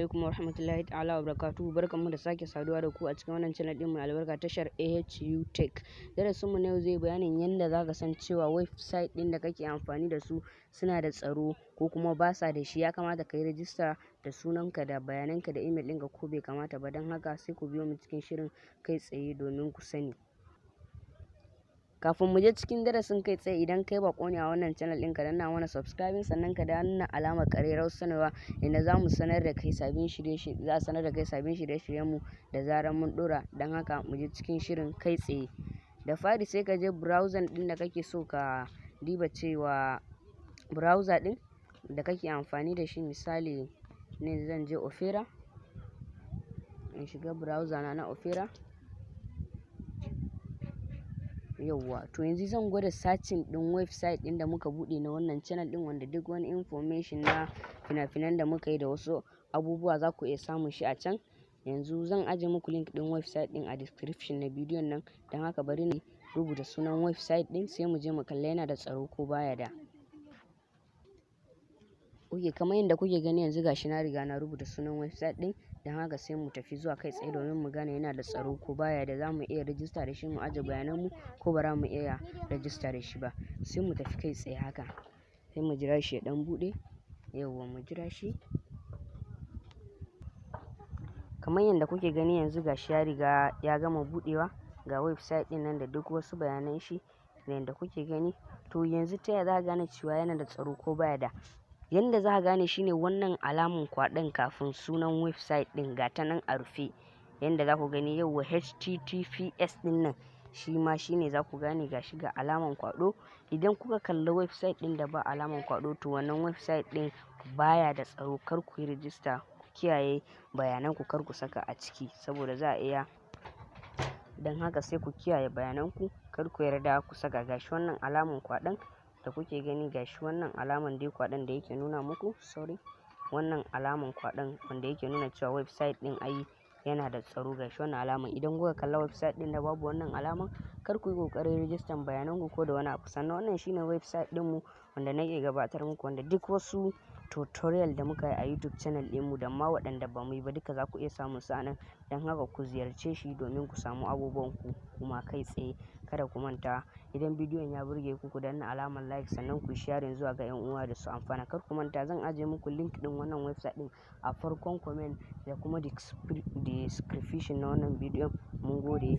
alaikum warahmatullahi ta'ala wabarakatuh. Barkanmu da sake saduwa da ku a cikin wannan channel din mai albarka tashar AHU Tech. Darasin mu na yau zai bayanin yadda zaka san cewa website din da kake amfani da su suna da tsaro ko kuma ba sa da shi. Ya kamata ka yi rajista da sunanka da bayananka da email ɗinka ko bai kamata ba. Don haka sai ku biyo mu cikin shirin kai tsaye domin ku sani. Kafin mu je cikin darasin kai tsaye, idan kai bako ne a wannan channel ɗin, ka danna mana subscribing sannan ka danna alamar ƙararrawar sanarwa inda za mu sanar da kai sabbin shirye-shiryen mu da zarar mun ɗora. Don haka mu je cikin shirin kai tsaye. Da fari sai ka je browser ɗin da kake so ka diba cewa browser ɗin da kake amfani da shi. Misali ne zan je Opera, in shiga browser na Opera. Yauwa, to yanzu zan gwada searching din website din da muka bude na wannan channel din, wanda duk wani information na fina-finan da muka yi da wasu abubuwa za ku iya samun shi a can. Yanzu zan aje muku link din website din a description na bidiyon nan. Don haka bari na rubuta sunan website din sai mu je mu kalla yana da tsaro ko baya da. Oke, kamar yadda kuke gani yanzu gashi na riga na rubuta sunan website din. Don haka sai mu tafi zuwa kai tsaye domin mu gane yana da tsaro ko baya da. Za mu iya rajista da shi mu aje bayananmu ko ba za mu iya rajista da shi ba. Sai mu tafi kai tsaye haka, sai mu jira shi ya dan bude. Yauwa, mu jira shi. Kamar yadda kuke gani yanzu gashi ya riga ya gama budewa. Ga website din nan da duk wasu bayanan shi da yadda kuke gani. To yanzu ta yaya za ka gane cewa yana da tsaro ko baya da? Yanda za ka gane shine wannan alamun kwaɗon kafin sunan website ɗin ga ta nan a rufe. Yanda za ku gani yauwa HTTPS ɗin nan shi ma shine za ku gane gashi ga alaman kwaɗo. Idan kuka kalli website ɗin da ba alaman kwaɗo, to wannan website ɗin baya da tsaro. Kar ku yi rajista, ku kiyaye bayanan ku, kar ku saka a ciki saboda za a iya. Don haka sai ku kiyaye bayanan ku, kar ku yarda ku saka. Gashi wannan alaman kwaɗon da kuke gani, gashi wannan alaman dai kwaɗon da yake nuna muku, wannan alaman kwaɗon wanda yake nuna cewa website ɗin ai yana da tsaro. Gashi wannan alaman. Idan kuka kalla website ɗin da babu wannan alaman, kar ku yi ƙoƙarin rijistan bayanan ku ko da wani abu. Sannan wannan shine website ɗinmu wanda nake gabatar muku, wanda duk wasu tutorial da muka yi a YouTube channel ɗinmu da ma waɗanda ba mu yi ba duka za ku iya samun su a nan. Don haka ku ziyarce shi domin ku samu abubuwan ku kuma kai tsaye. Kada ku manta, idan bidiyon ya burge ku, ku danna alamar like sannan ku share zuwa ga 'yan uwa da su amfana. Kar ku manta, zan ajiye muku link din wannan website din a farkon comment da kuma description na wannan bidiyon. Mun gode.